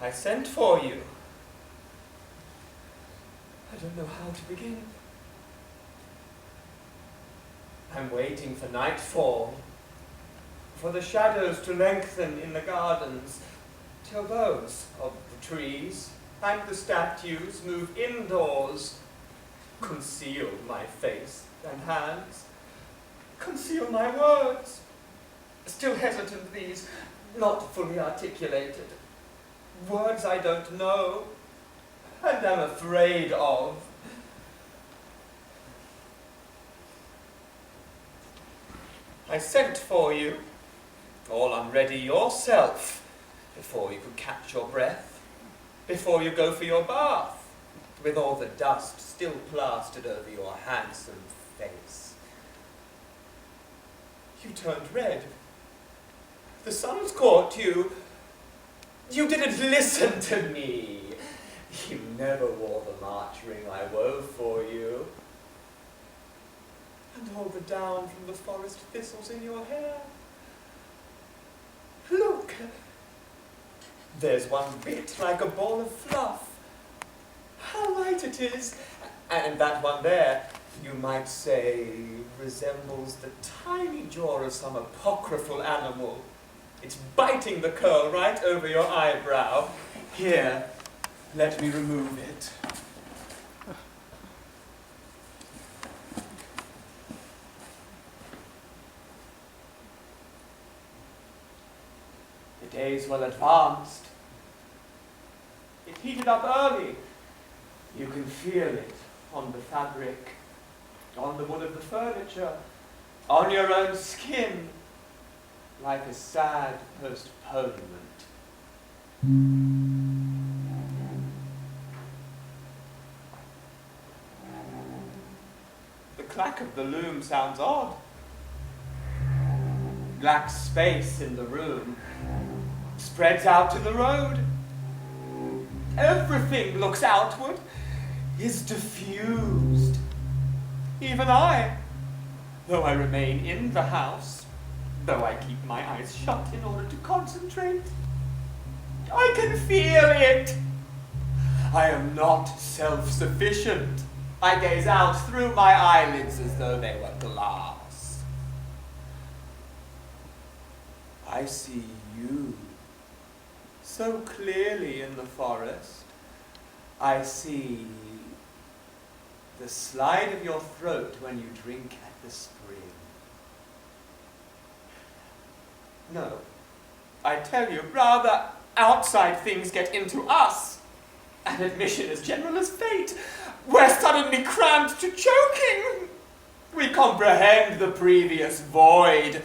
I sent for you. I don't know how to begin. I'm waiting for nightfall, for the shadows to lengthen in the gardens, till those of the trees and the statues move indoors, conceal my face and hands, conceal my words, still hesitant these, not fully articulated, words I don't know and am afraid of. I sent for you, all unready yourself, before you could catch your breath, before you go for your bath, with all the dust still plastered over your handsome face. You turned red. The sun's caught you. You didn't listen to me. You never wore the March ring I wove for you. And all the down from the forest thistles in your hair. Look, there's one bit like a ball of fluff. How light it is. And that one there, you might say, resembles the tiny jaw of some apocryphal animal. It's biting the curl right over your eyebrow. Here, let me remove it. The day's well advanced. It heated up early. You can feel it on the fabric, on the wood of the furniture, on your own skin, like a sad postponement. The clack of the loom sounds odd. Black space in the room spreads out to the road. Everything looks outward, is diffused. Even I, though I remain in the house, though I keep my eyes shut in order to concentrate, I can feel it. I am not self-sufficient. I gaze out through my eyelids as though they were glass. I see you so clearly in the forest. I see the slide of your throat when you drink at the spring. No, I tell you, rather, outside things get into us. An admission as general as fate. We're suddenly crammed to choking. We comprehend the previous void.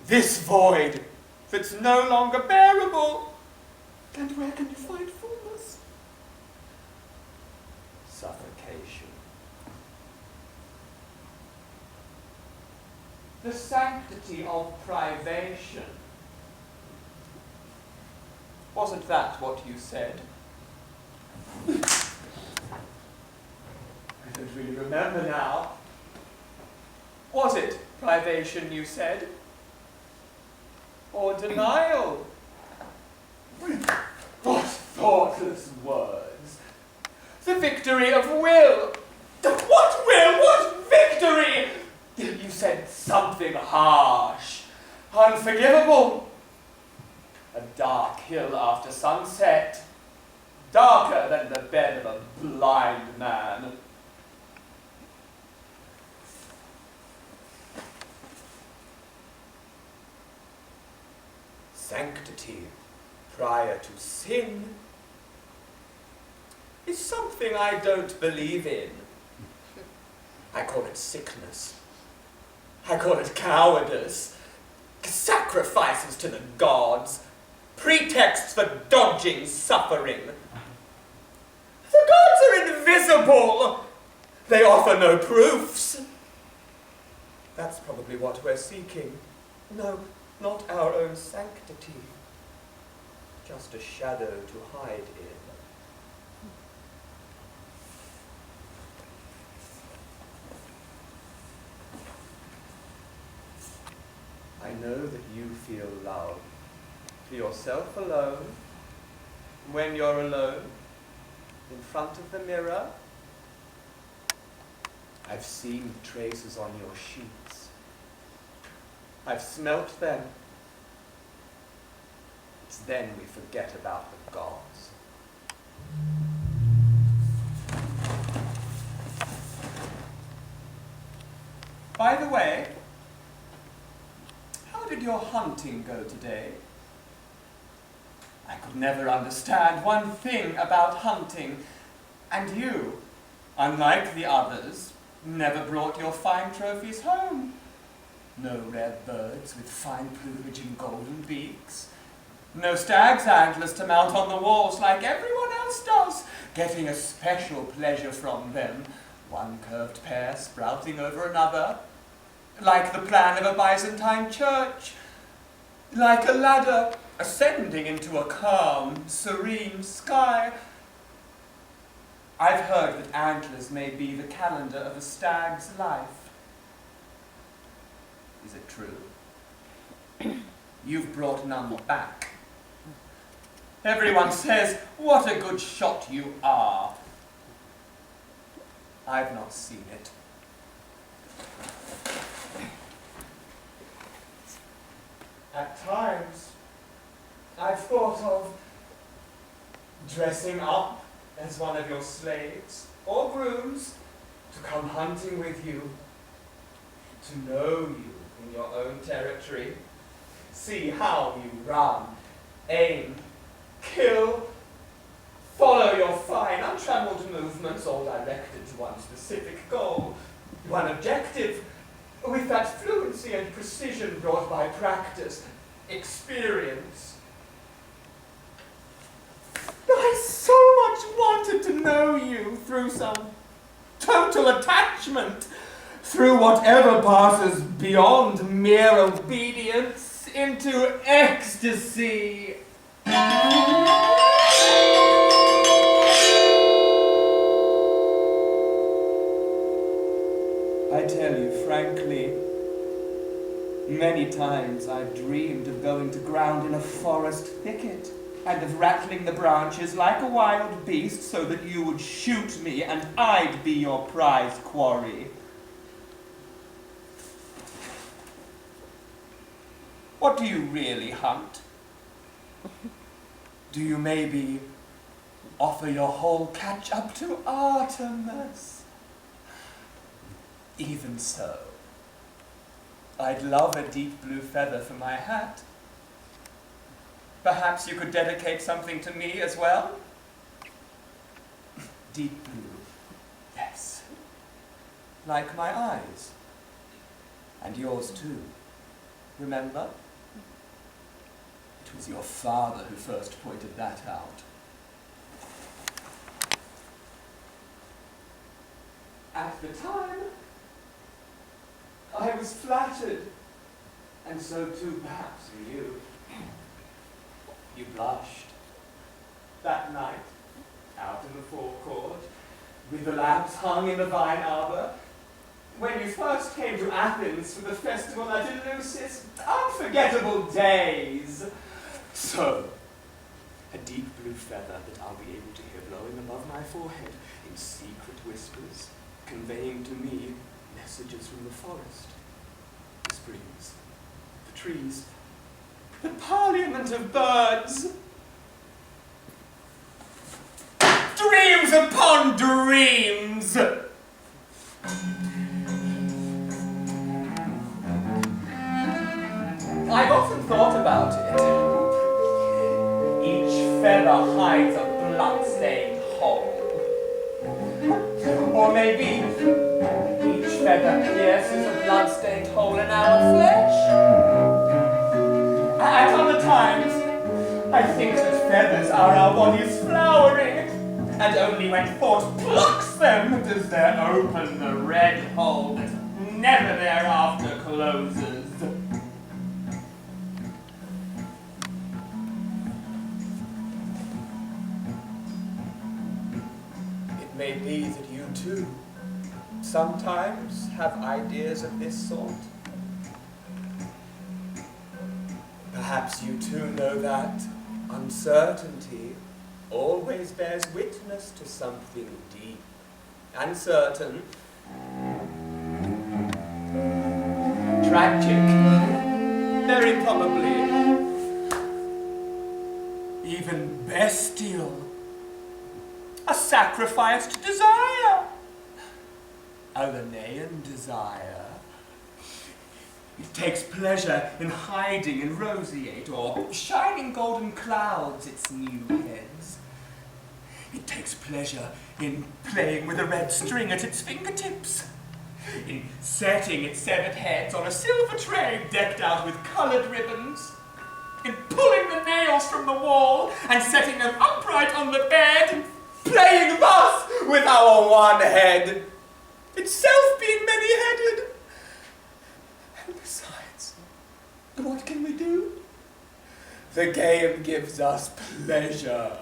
This void that's no longer bearable. And where can you find fullness? Suffocation. The sanctity of privation. Wasn't that what you said? I don't really remember now. Was it privation you said? Or denial? What thoughtless words! The victory of will! What will? What victory? You said something harsh, unforgivable. A dark hill after sunset, darker than the bed of a blind man. Sanctity prior to sin is something I don't believe in. I call it sickness. I call it cowardice, sacrifices to the gods, pretexts for dodging suffering. The gods are invisible. They offer no proofs. That's probably what we're seeking. No, not our own sanctity. Just a shadow to hide in. I know that you feel love for yourself alone, when you're alone, in front of the mirror. I've seen the traces on your sheets. I've smelt them. It's then we forget about the gods. By the way, how did your hunting go today? I could never understand one thing about hunting, and you, unlike the others, never brought your fine trophies home. No rare birds with fine plumage and golden beaks. No stag's antlers to mount on the walls like everyone else does, getting a special pleasure from them, one curved pear sprouting over another, like the plan of a Byzantine church, like a ladder ascending into a calm, serene sky. I've heard that antlers may be the calendar of a stag's life. Is it true? You've brought none back. Everyone says, what a good shot you are. I've not seen it. At times, I've thought of dressing up as one of your slaves or grooms to come hunting with you, to know you in your own territory, see how you run, aim, kill, follow your fine, untrammeled movements, all directed to one specific goal, one objective, with that fluency and precision brought by practice, experience. I so much wanted to know you through some total attachment, through whatever passes beyond mere obedience into ecstasy. I tell you frankly, many times I've dreamed of going to ground in a forest thicket and of rattling the branches like a wild beast so that you would shoot me and I'd be your prize quarry. What do you really hunt? Do you maybe offer your whole catch up to Artemis? Even so, I'd love a deep blue feather for my hat. Perhaps you could dedicate something to me as well? Deep blue, yes. Like my eyes. And yours too. Remember? It was your father who first pointed that out. At the time, I was flattered, and so too perhaps were you. You blushed. That night, out in the forecourt, with the lamps hung in the vine arbor, when you first came to Athens for the festival at Eleusis, unforgettable days. So, a deep blue feather that I'll be able to hear blowing above my forehead in secret whispers, conveying to me messages from the forest, the springs, the trees, the parliament of birds. Dreams upon dreams! I've often thought about it. Each feather hides a blood-stained hole. Or maybe each feather pierces a blood-stained hole in our flesh. At other times, I think that feathers are our bodies flowering, and only when thought plucks them does there open the red hole that never thereafter closes. It may be that you too sometimes have ideas of this sort. Perhaps you too know that uncertainty always bears witness to something deep and certain, tragic, very probably, even bestial, a sacrifice to desire, a Linnaean desire. It takes pleasure in hiding in roseate or shining golden clouds its new heads. It takes pleasure in playing with a red string at its fingertips, in setting its severed heads on a silver tray decked out with coloured ribbons, in pulling the nails from the wall and setting them upright on the bed, playing thus with our one head, itself being many-headed. And besides, what can we do? The game gives us pleasure.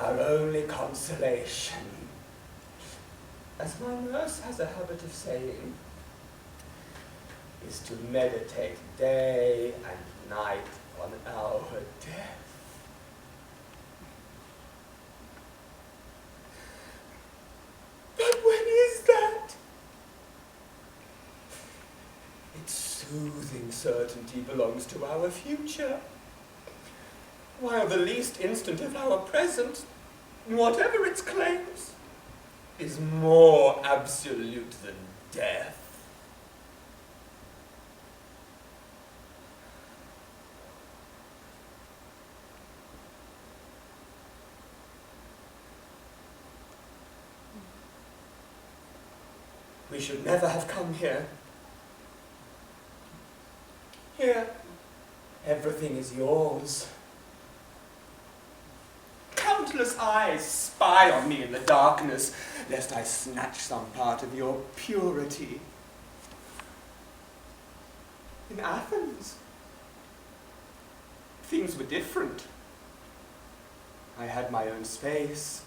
Our only consolation, as my nurse has a habit of saying, is to meditate day and night on our death. But when is that? Its soothing certainty belongs to our future, while the least instant of our present, whatever its claims, is more absolute than death. We should never have come here. Here, everything is yours. Countless eyes spy on me in the darkness, lest I snatch some part of your purity. In Athens, things were different. I had my own space,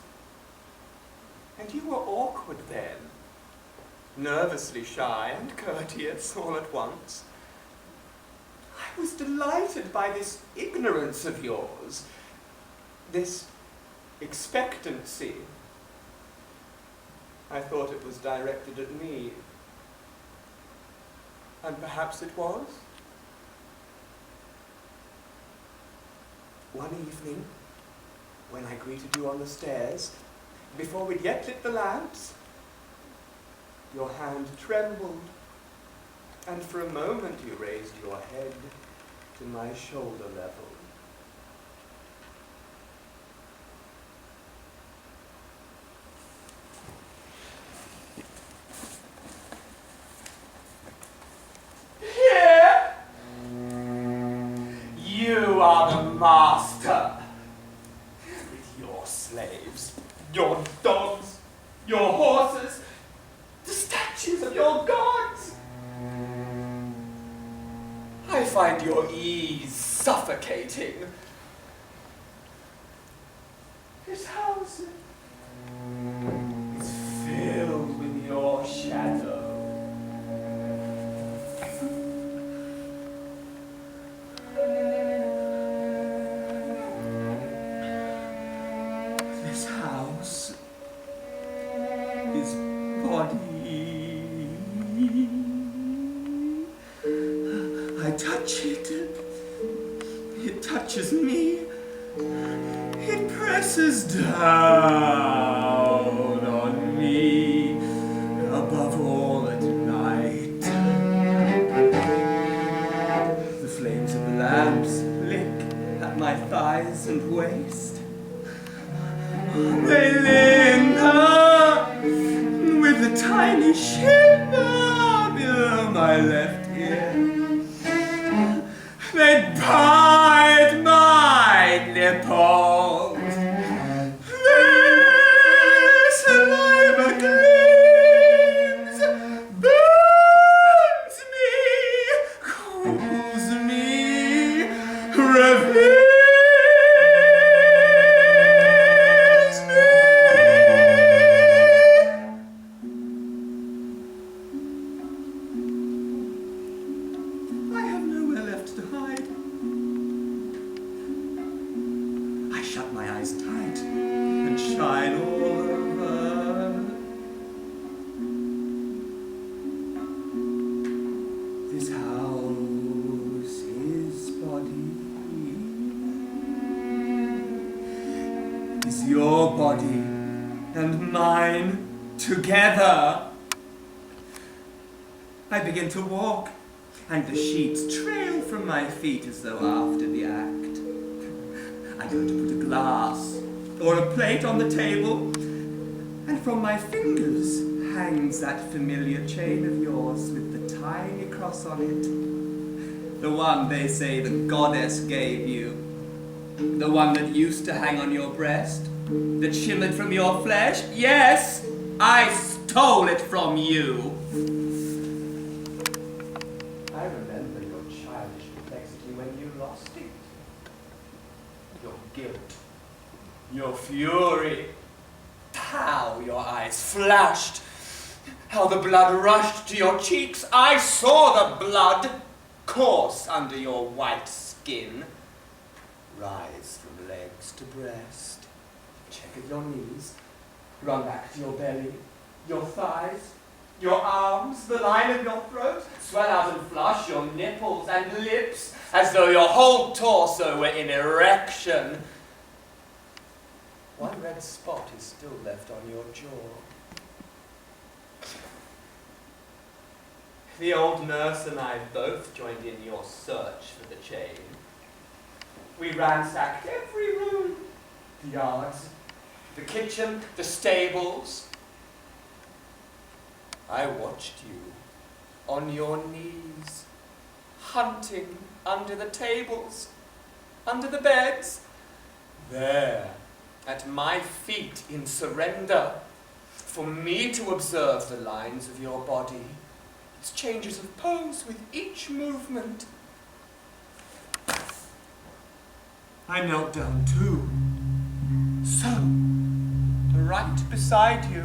and you were awkward then, nervously shy and courteous all at once. I was delighted by this ignorance of yours, this expectancy. I thought it was directed at me. And perhaps it was. One evening, when I greeted you on the stairs, before we'd yet lit the lamps, your hand trembled, and for a moment you raised your head to my shoulder level. You are the master, with your slaves, your dogs, your horses, the statues of your gods. I find your ease suffocating. This house is filled with your shadow. It touches me. It presses down on me, above all at night. The flames of the lamps lick at my thighs and waist. They linger with a tiny shiver below my left ear. They bite my nipples. Their saliva gleams, burns me, cools me, reveals me. together. I begin to walk, and the sheets trail from my feet as though after the act. I go to put a glass or a plate on the table, and from my fingers hangs that familiar chain of yours with the tiny cross on it. The one they say the goddess gave you. The one that used to hang on your breast, that shimmered from your flesh. Yes, I stole it from you. I remember your childish perplexity when you lost it. Your guilt, your fury, how your eyes flashed, how the blood rushed to your cheeks. I saw the blood course under your white skin, rise from legs to breast, check at your knees, run back to your belly, your thighs, your arms, the line of your throat, swell out and flush your nipples and lips, as though your whole torso were in erection. One red spot is still left on your jaw. The old nurse and I both joined in your search for the chain. We ransacked every room, the yards, the kitchen, the stables. I watched you on your knees, hunting under the tables, under the beds, there, at my feet in surrender, for me to observe the lines of your body, its changes of pose with each movement. I knelt down too, so, right beside you,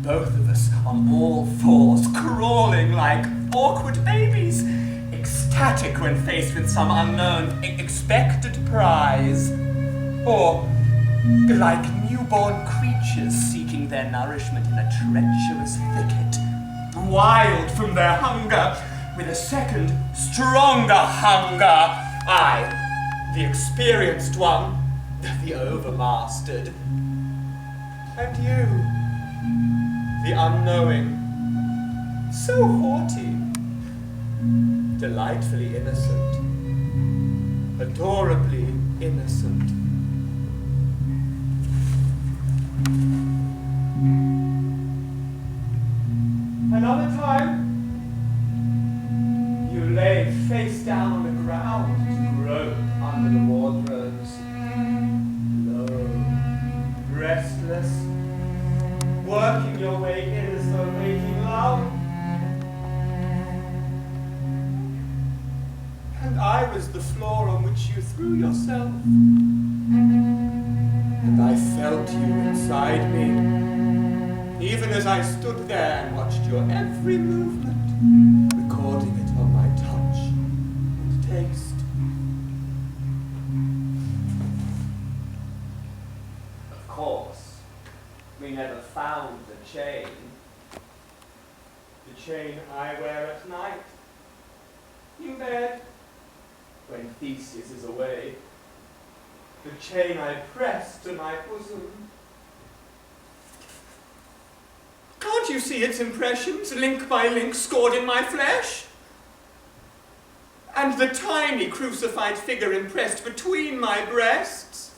both of us on all fours, crawling like awkward babies, ecstatic when faced with some unknown, expected prize, or like newborn creatures seeking their nourishment in a treacherous thicket, wild from their hunger, with a second, stronger hunger. I, the experienced one, the overmastered, and you, the unknowing, so haughty, delightfully innocent, adorably innocent. Another time, you lay face down on the ground to grope under the wardrobes, low, restless, working your way in as though making love. And I was the floor on which you threw yourself. And I felt you inside me, even as I stood there and watched your every movement, recording it on my touch and taste. Of course, we never found the chain I wear at night, in bed, when Theseus is away, the chain I press to my bosom. Can't you see its impressions, link by link, scored in my flesh? And the tiny crucified figure impressed between my breasts?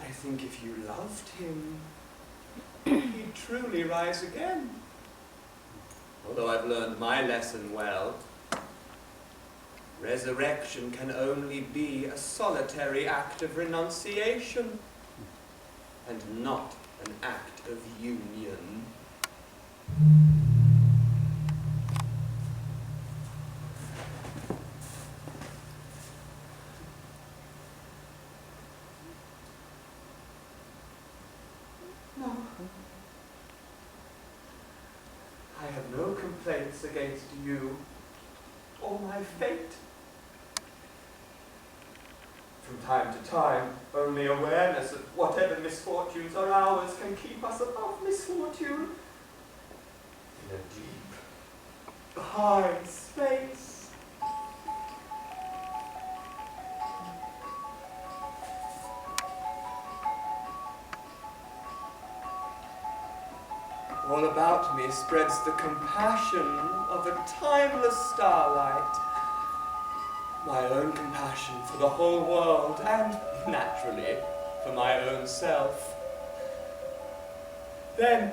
I think if you loved him, he'd truly rise again. Although I've learned my lesson well, resurrection can only be a solitary act of renunciation, and not an act of union. No. I have no complaints against you or my fate. From time to time, only awareness of whatever misfortunes are ours can keep us above misfortune. In a deep, behind space. All about me spreads the compassion of a timeless starlight. My own compassion for the whole world, and, naturally, for my own self. Then,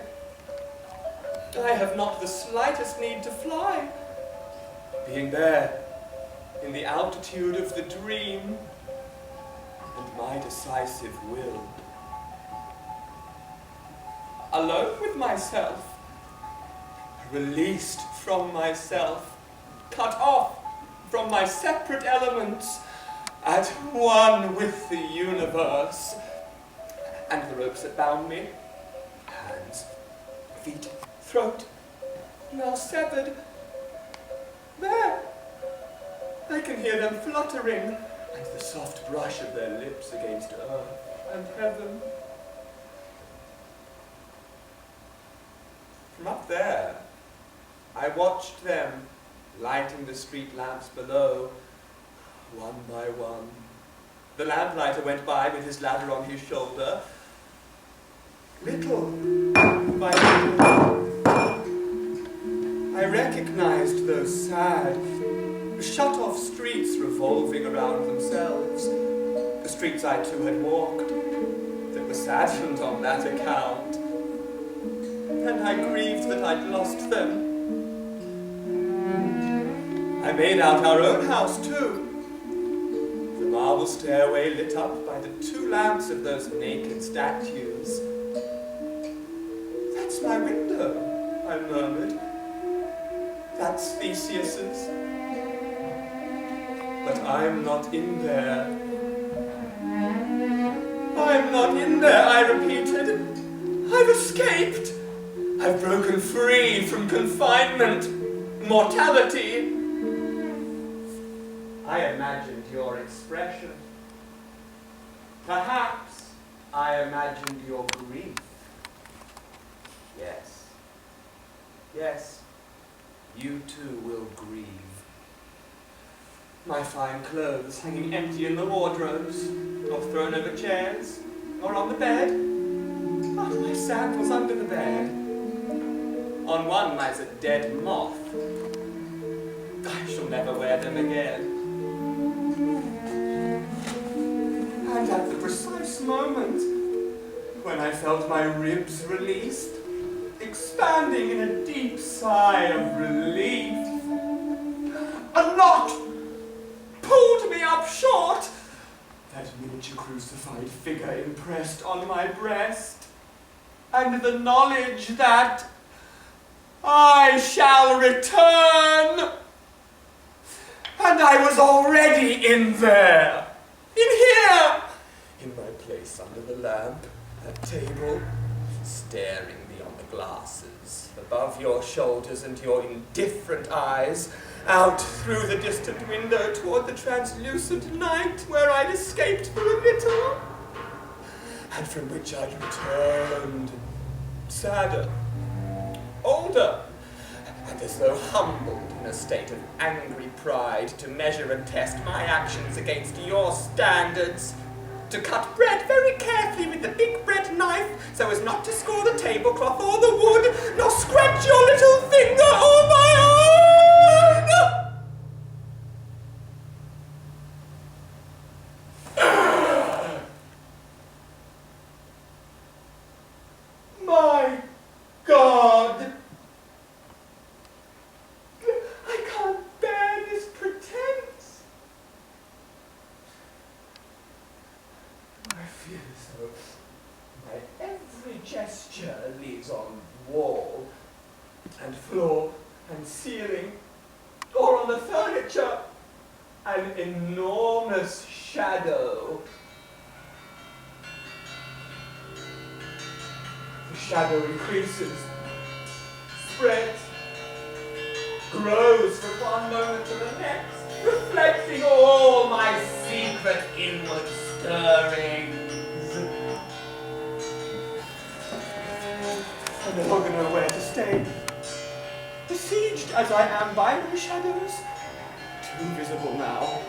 I have not the slightest need to fly. Being there, in the altitude of the dream, and my decisive will. Alone with myself, released from myself, cut off from my separate elements, at one with the universe, and the ropes that bound me, hands, feet, throat, now severed. There, I can hear them fluttering, and the soft brush of their lips against earth and heaven. From up there, I watched them lighting the street lamps below, one by one. The lamplighter went by with his ladder on his shoulder. Little by little, I recognized those sad, shut-off streets revolving around themselves, the streets I too had walked, that were saddened on that account, and I grieved that I'd lost them. I made out our own house too, the marble stairway lit up by the two lamps of those naked statues. That's my window, I murmured. That's Theseus's. But I'm not in there. I'm not in there, I repeated. I've escaped. I've broken free from confinement, mortality. I imagined your expression. Perhaps I imagined your grief. Yes. Yes, you too will grieve. My fine clothes hanging empty in the wardrobes, or thrown over chairs, or on the bed. Oh, my sandals under the bed. On one lies a dead moth. I shall never wear them again. And at the precise moment when I felt my ribs released, expanding in a deep sigh of relief, a knot pulled me up short, that miniature crucified figure impressed on my breast, and the knowledge that I shall return. And I was already in there, in here, in my place under the lamp, at table, staring beyond the glasses, above your shoulders and your indifferent eyes, out through the distant window toward the translucent night where I'd escaped for a little, and from which I'd returned, sadder, older, and as though humbled in a state of angry pride to measure and test my actions against your standards, to cut bread very carefully with the big bread knife so as not to score the tablecloth or the wood, nor scratch your little finger or my own! My God! I can't bear this pretense. I feel as though my every gesture leaves on wall and floor and ceiling, or on the furniture, an enormous shadow. The shadow increases, spreads, grows from one moment to the next, reflecting all my secret inward stirrings. I no longer know where to stay. Besieged as I am by my shadows, too visible now.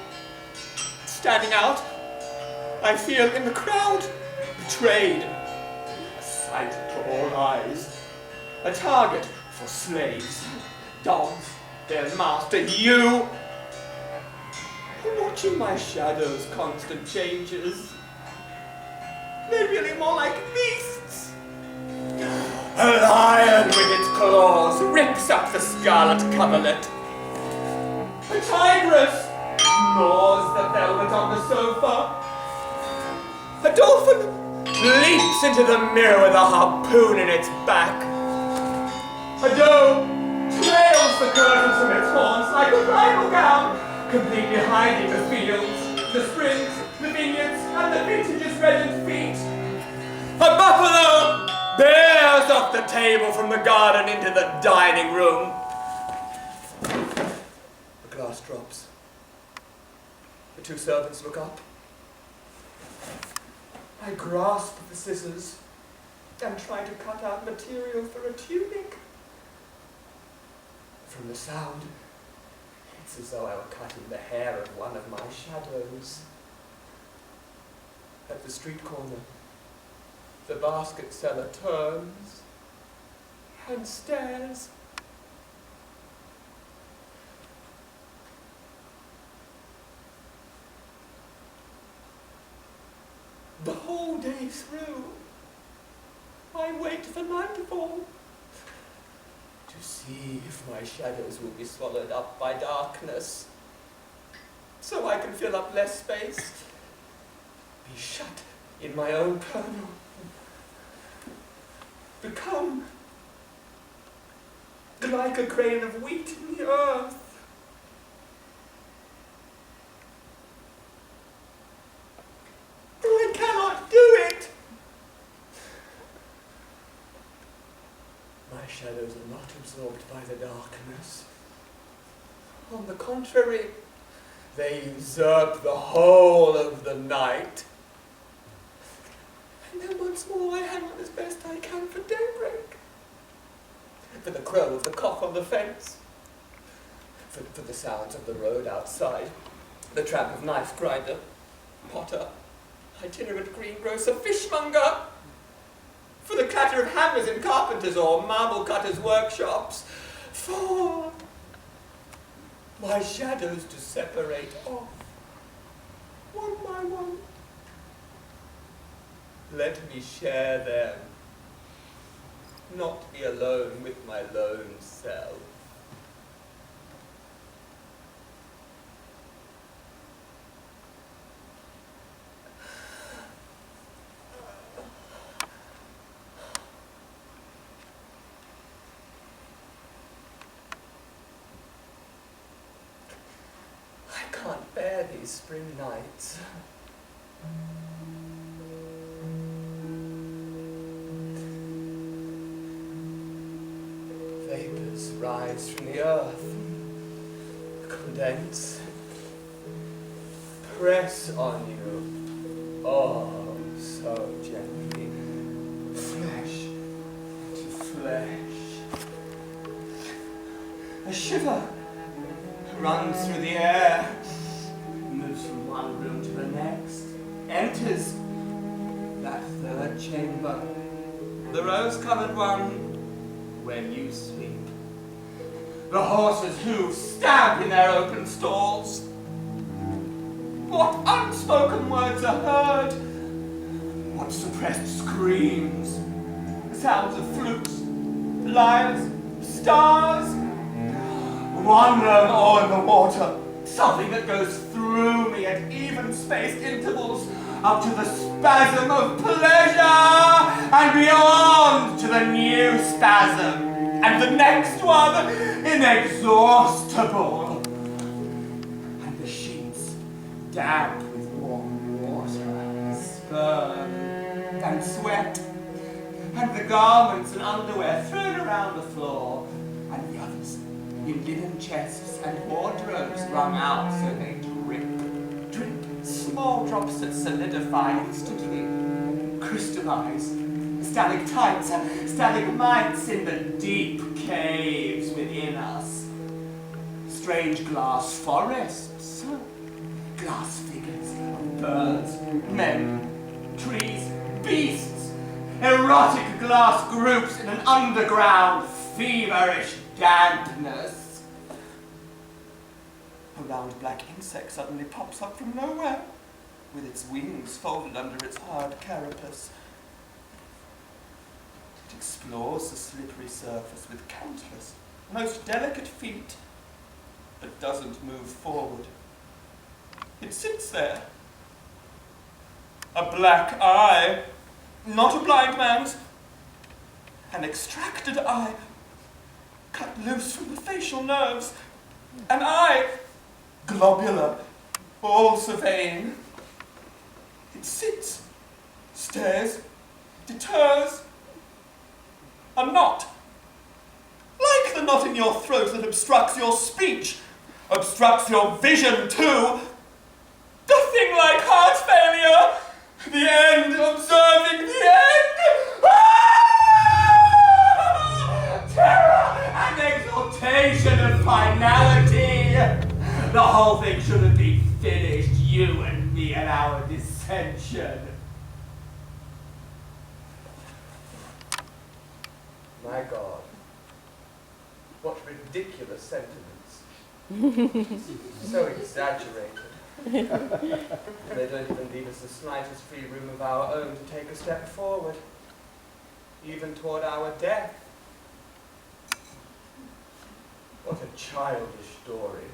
Standing out, I feel in the crowd, betrayed, a sight to all eyes. A target for slaves, dogs, their master, you. Watching my shadow's constant changes. They're really more like beasts. A lion with its claws rips up the scarlet coverlet. A tigress gnaws the velvet on the sofa. A dolphin leaps into the mirror with a harpoon in its back. A doe trails the curtains from its horns like a bridal gown, completely hiding the fields, the springs, the vineyards, and the vintage's reddened feet. A buffalo bears off the table from the garden into the dining room. The glass drops. The two servants look up. I grasp the scissors and try to cut out material for a tunic. From the sound, it's as though I were cutting the hair of one of my shadows. At the street corner, the basket seller turns and stares. The whole day through, I wait for nightfall to see if my shadows will be swallowed up by darkness, so I can fill up less space, be shut in my own kernel, become like a grain of wheat in the earth. I cannot do it. My shadows are not absorbed by the darkness. On the contrary, they usurp the whole of the night. And then once more I hang on as best I can for daybreak. For the crow of the cock on the fence. For the sounds of the road outside. The tramp of knife grinder, potter, itinerant greengrocer, fishmonger. For the clatter of hammers in carpenters' or marble cutters' workshops. For my shadows to separate off, one by one. Let me share them, not be alone with my lone self. I can't bear these spring nights. Vapors rise from the earth, condense, press on you, oh, so gently, flesh to flesh. A shiver runs through the air, moves from one room to the next, enters that third chamber, the rose-coloured one, where you sleep. The horses' hooves stamp in their open stalls. What unspoken words are heard? What suppressed screams? The sounds of flutes, lyres, stars. One lone oar in the water, something that goes through me at even-spaced intervals, up to the spasm of pleasure, and beyond to the new spasm, and the next one, inexhaustible. And the sheets, damp with warm water, sperm, and sweat, and the garments and underwear thrown around the floor, and the others in linen chests and wardrobes wrung out so they drip, small drops that solidify instantly, crystallize, stalactites, stalagmites in the deep caves within us, strange glass forests, glass figures of birds, men, trees, beasts, erotic glass groups in an underground, feverish dampness. A round black insect suddenly pops up from nowhere, with its wings folded under its hard carapace. It explores the slippery surface with countless, most delicate feet, but doesn't move forward. It sits there. A black eye, not a blind man's, an extracted eye, cut loose from the facial nerves, an eye, globular, all surveying. It sits, stares, deters. A knot, like the knot in your throat that obstructs your speech, obstructs your vision too. The thing like heart failure, the end, observing the end. Ah! Terror and exaltation of finality. The whole thing shouldn't be finished, you and me and our dissension. My God, what ridiculous sentiments. So exaggerated. They don't even leave us the slightest free room of our own to take a step forward, even toward our death. What a childish story.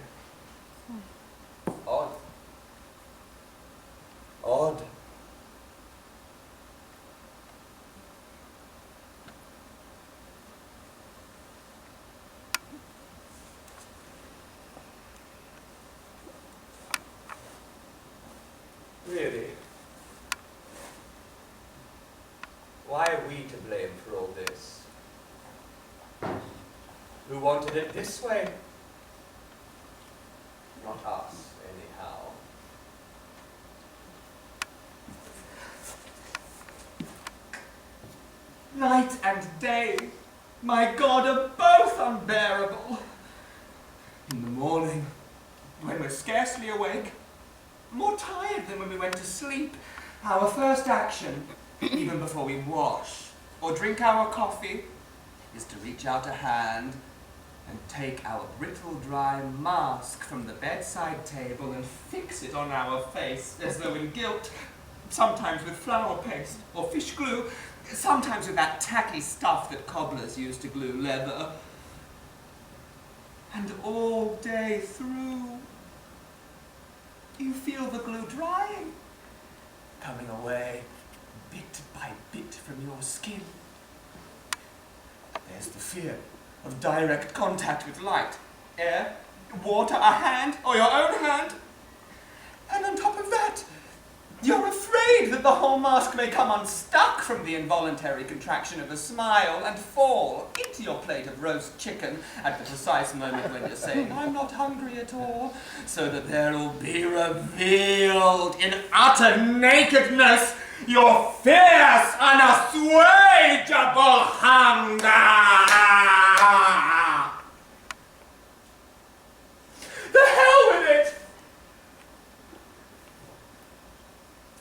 Odd. Odd. Really? Why are we to blame for all this? Who wanted it this way? Not us, anyhow. Night and day, my God, are both unbearable. In the morning, when we're scarcely awake, more tired than when we went to sleep, our first action, even before we wash or drink our coffee, is to reach out a hand and take our brittle, dry mask from the bedside table and fix it on our face as though in guilt, sometimes with flour paste or fish glue, sometimes with that tacky stuff that cobblers use to glue leather. And all day through, you feel the glue drying, coming away bit by bit from your skin. There's the fear of direct contact with light, air, water, a hand, or your own hand. And on top of that, you're afraid that the whole mask may come unstuck from the involuntary contraction of a smile and fall into your plate of roast chicken at the precise moment when you're saying, I'm not hungry at all, so that there'll be revealed in utter nakedness your fierce, unassuageable hunger. The hell with it!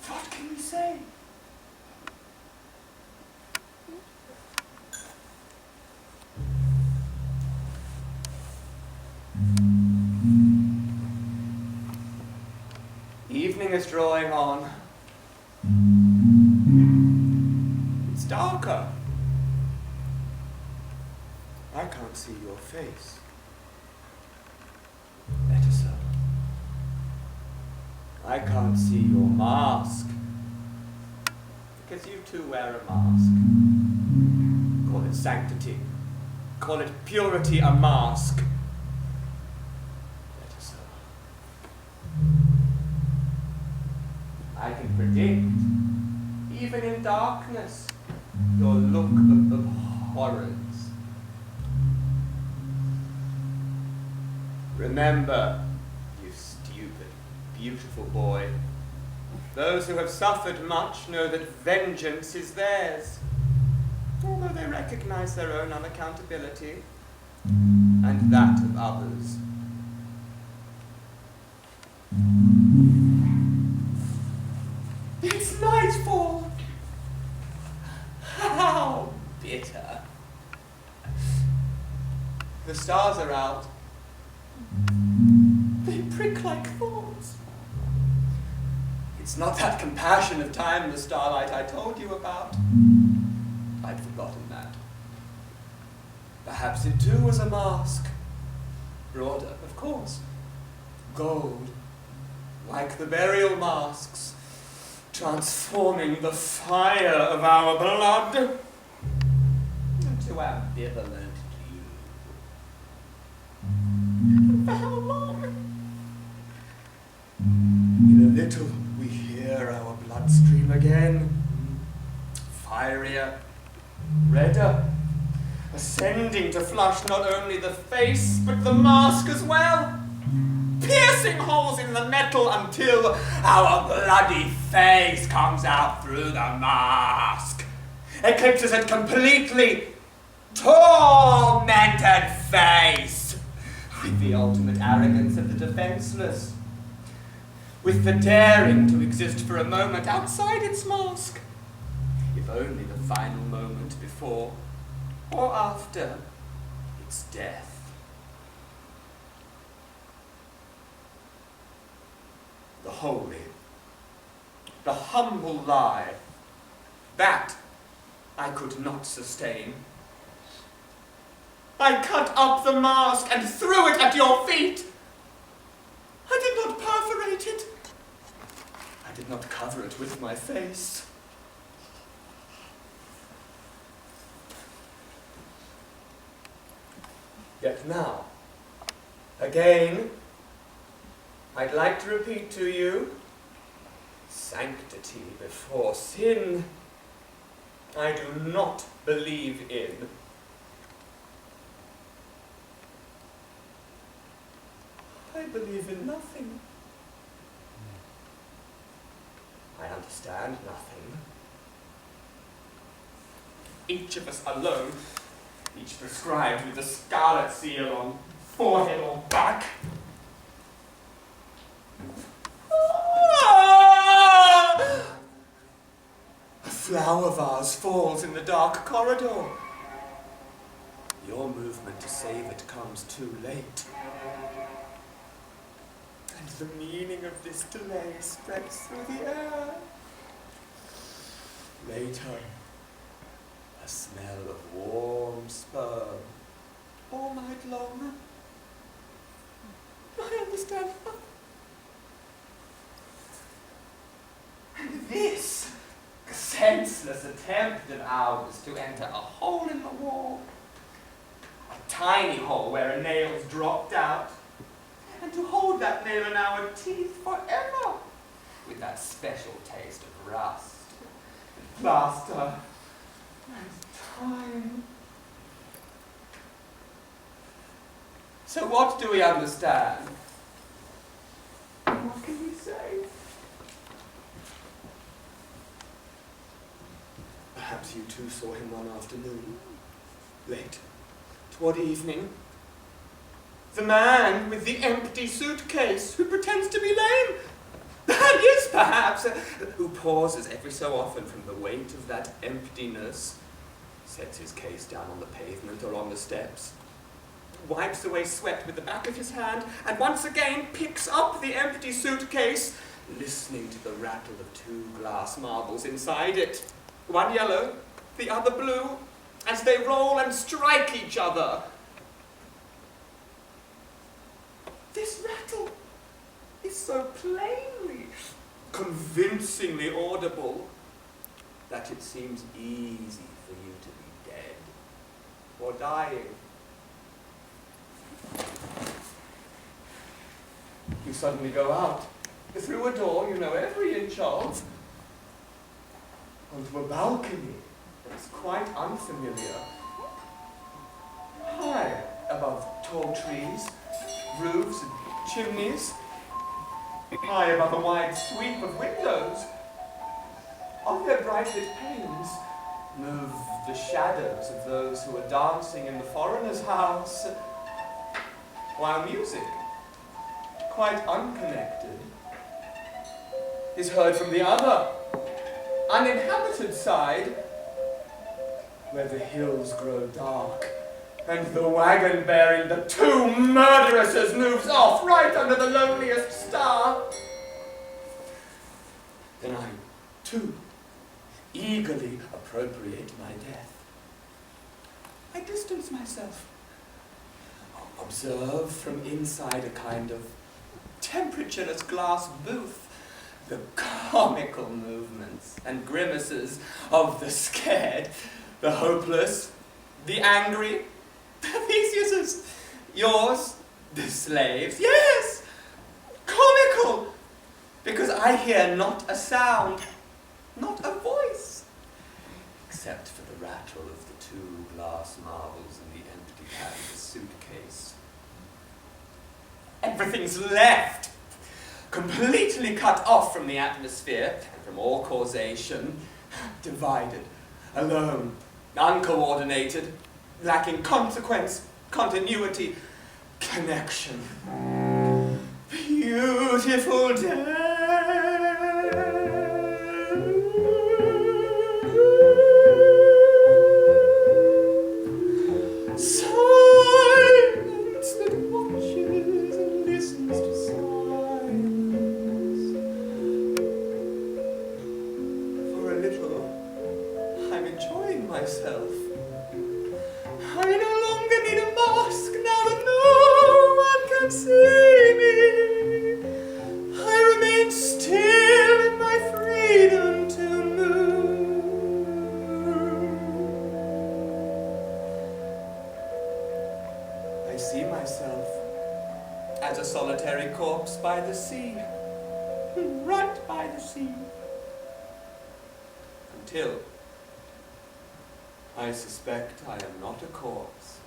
What can we say? Evening is drawing on. It's darker. I can't see your face. Better so. I can't see your mask. Because you too wear a mask. Call it sanctity. Call it purity, a mask. Better so. I can predict, even in darkness, your look of horrors. Remember, you stupid, beautiful boy, those who have suffered much know that vengeance is theirs, although they recognize their own unaccountability and that of others. It's nightfall. here. The stars are out. They prick like thorns. It's not that compassion of time, the starlight I told you about. I'd forgotten that. Perhaps it too was a mask. Broader, of course. Gold, like the burial masks, transforming the fire of our blood into ambivalent blue. And for how long? In a little we hear our bloodstream again, fierier, redder, ascending to flush not only the face, but the mask as well, piercing holes in the metal until our bloody face comes out through the mask, eclipses it completely, tormented face, with the ultimate arrogance of the defenseless, with the daring to exist for a moment outside its mask, if only the final moment before or after its death. The holy, the humble lie, that I could not sustain. I cut up the mask and threw it at your feet. I did not perforate it. I did not cover it with my face. Yet now, again, I'd like to repeat to you, sanctity before sin, I do not believe in. I believe in nothing. I understand nothing. Each of us alone, each prescribed with a scarlet seal on forehead or back. A flower vase falls in the dark corridor. Your movement to save it comes too late. And the meaning of this delay spreads through the air. Later, a smell of warm sperm all night long. I understand. And this senseless attempt of ours to enter a hole in the wall, a tiny hole where a nail's dropped out, and to hold that nail in our teeth forever, with that special taste of rust, and plaster, and time. So what do we understand? What can we say? Perhaps you too saw him one afternoon, late, toward evening. The man with the empty suitcase who pretends to be lame. That is, perhaps, who pauses every so often from the weight of that emptiness, sets his case down on the pavement or on the steps, wipes away sweat with the back of his hand, and once again picks up the empty suitcase, listening to the rattle of two glass marbles inside it, one yellow, the other blue, as they roll and strike each other. This rattle is so plainly, convincingly audible that it seems easy for you to be dead or dying. You suddenly go out, through a door you know every inch of, onto a balcony that's quite unfamiliar, high above tall trees, roofs and chimneys, high above a wide sweep of windows. On their bright lit panes move the shadows of those who are dancing in the foreigner's house, while music, quite unconnected, is heard from the other, uninhabited side, where the hills grow dark, and the wagon bearing the two murderesses moves off right under the loneliest star, then I, too, eagerly appropriate my death. I distance myself, observe from inside a kind of temperatureless glass booth the comical movements and grimaces of the scared, the hopeless, the angry, the Theseuses, yours, the slaves, yes, comical, because I hear not a sound, not a voice, except for the rattle of the two glass marbles in the empty canvas suitcase. Everything's left, completely cut off from the atmosphere and from all causation, divided, alone, uncoordinated, lacking consequence, continuity, connection. Beautiful day. Silence that watches and listens to silence. For a little, I'm enjoying myself. I no longer need a mask now that no one can see me. I remain still in my freedom to move. I see myself as a solitary corpse by the sea, right by the sea, until I suspect I am not a corpse.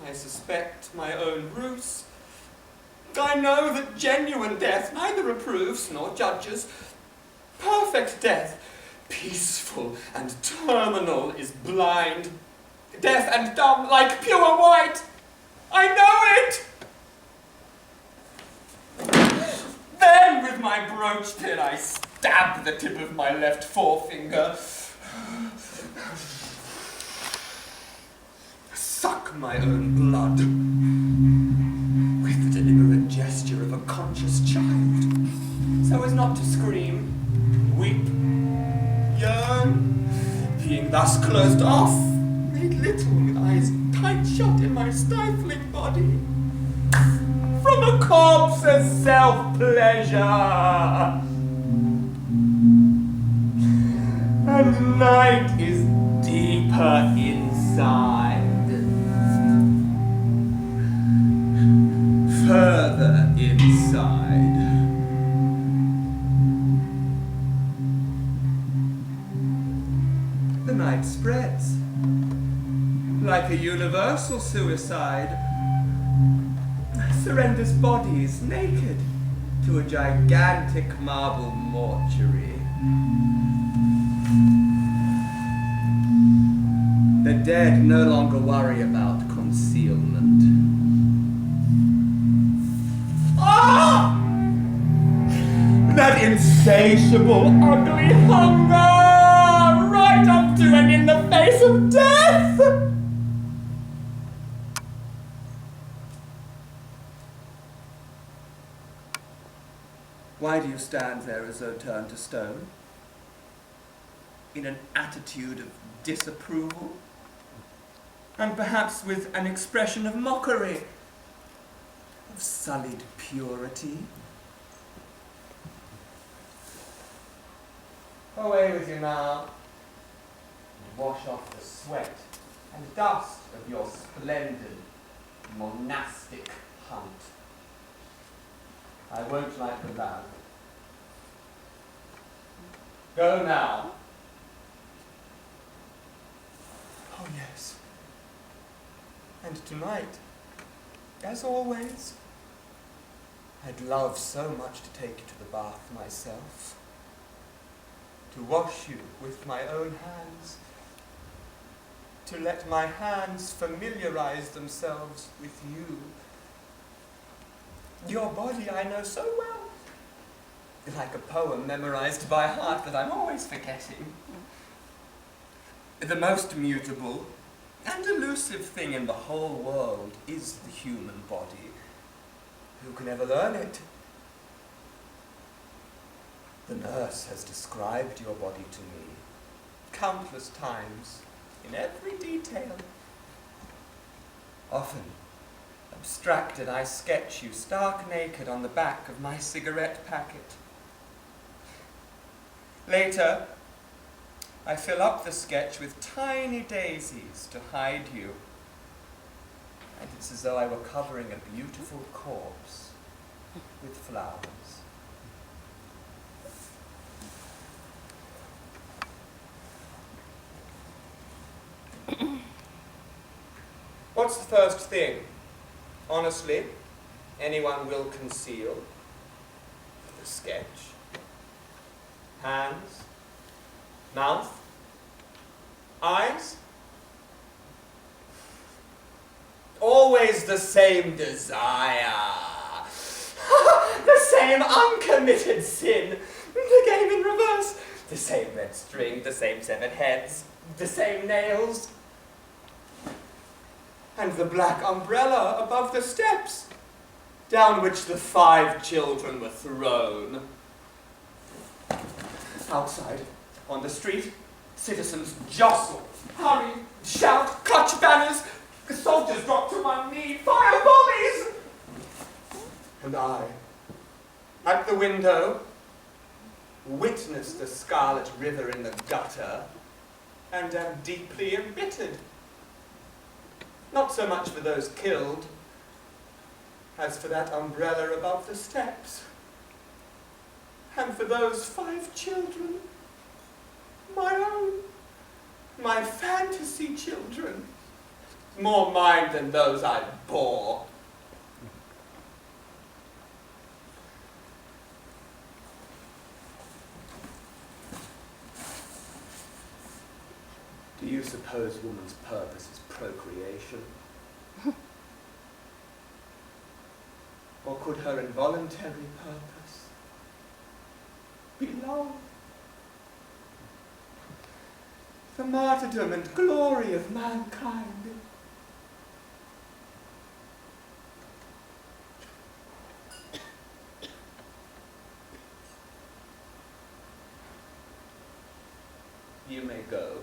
I suspect my own ruse. I know that genuine death neither approves nor judges. Perfect death, peaceful and terminal, is blind, deaf and dumb, like pure white. I know it! Then with my brooch pin I stab the tip of my left forefinger, suck my own blood with the deliberate gesture of a conscious child, so as not to scream, weep, yearn, being thus closed off, made little with eyes tight shut in my stifling body, from a corpse's self-pleasure. And night is deeper inside, further inside. The night spreads like a universal suicide, surrenders bodies naked to a gigantic marble mortuary. The dead no longer worry about concealment. Ah! That insatiable, ugly hunger, right up to and in the face of death! Why do you stand there as though turned to stone? In an attitude of disapproval? And perhaps with an expression of mockery, of sullied purity? Away with you now, and wash off the sweat and dust of your splendid monastic hunt. I won't light the lamp. Go now. Oh yes. And tonight, as always, I'd love so much to take you to the bath myself, to wash you with my own hands, to let my hands familiarize themselves with you. Your body I know so well, like a poem memorized by heart that I'm always forgetting. The most mutable and elusive thing in the whole world is the human body. Who can ever learn it? The nurse has described your body to me countless times, in every detail. Often, abstracted, I sketch you stark naked on the back of my cigarette packet. Later, I fill up the sketch with tiny daisies to hide you. And it's as though I were covering a beautiful corpse with flowers. What's the first thing, honestly, anyone will conceal? The sketch. Hands, mouth, eyes. Always the same desire. The same uncommitted sin. The game in reverse. The same red string, the same 7 heads, the same nails. And the black umbrella above the steps, down which the 5 children were thrown. Outside, on the street, citizens jostle, hurry, shout, clutch banners. The soldiers drop to one knee, fire volleys. And I, at the window, witness the scarlet river in the gutter, and am deeply embittered. Not so much for those killed, as for that umbrella above the steps, and for those 5 children, my own, my fantasy children, more mine than those I bore. Do you suppose woman's purpose is procreation? Or could her involuntary purpose be love? The martyrdom and glory of mankind. You may go.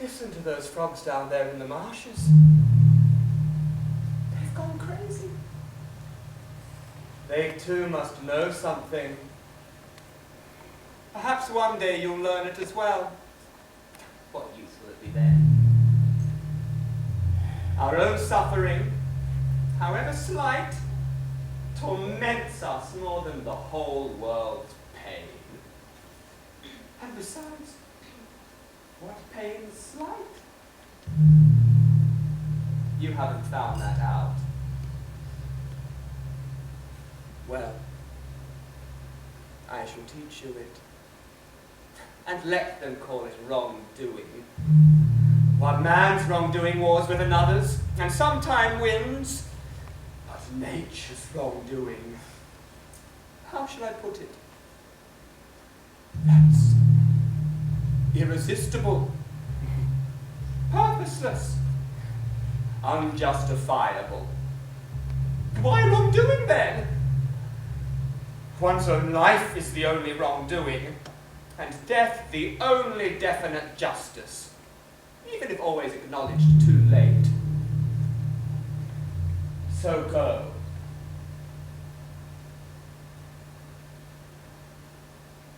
Listen to those frogs down there in the marshes. They've gone crazy. They too must know something. Perhaps one day you'll learn it as well. What use will it be then? Our own suffering, however slight, torments us more than the whole world's pain. And besides, what pain is slight? You haven't found that out. Well, I shall teach you it. And let them call it wrongdoing. One man's wrongdoing wars with another's, and sometime wins. But nature's wrongdoing, how shall I put it? That's irresistible, purposeless, unjustifiable. Why wrongdoing then? One's own life is the only wrongdoing, and death the only definite justice, even if always acknowledged too late. So go.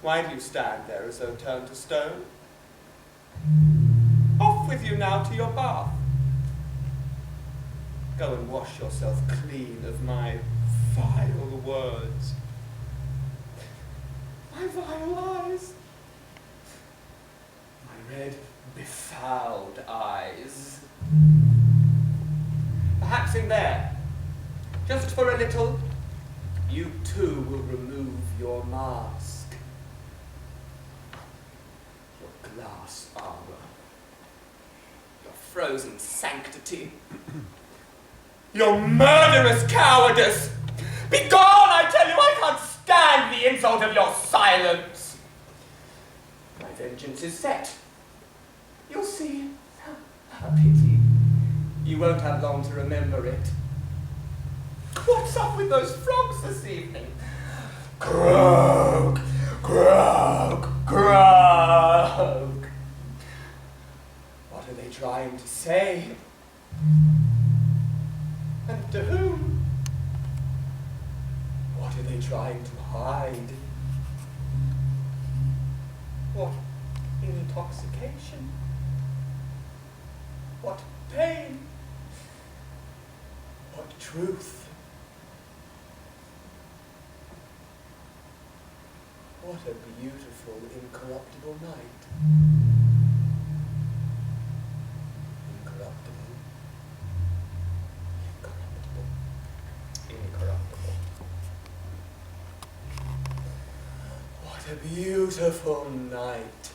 Why do you stand there as though turned to stone? Off with you now to your bath. Go and wash yourself clean of my vile words. My vile eyes. My red, befouled eyes. Perhaps in there, just for a little, you too will remove your mask. Your glass armor. Your frozen sanctity. Your murderous cowardice! Begone, I tell you! I can't stand the insult of your silence! My vengeance is set. You'll see. A pity. You won't have long to remember it. What's up with those frogs this evening? Croak, croak, croak. What are they trying to say? And to whom? What are they trying to hide? What intoxication? What pain? What truth? What a beautiful, incorruptible night. Incorruptible. Incorruptible. What a beautiful night.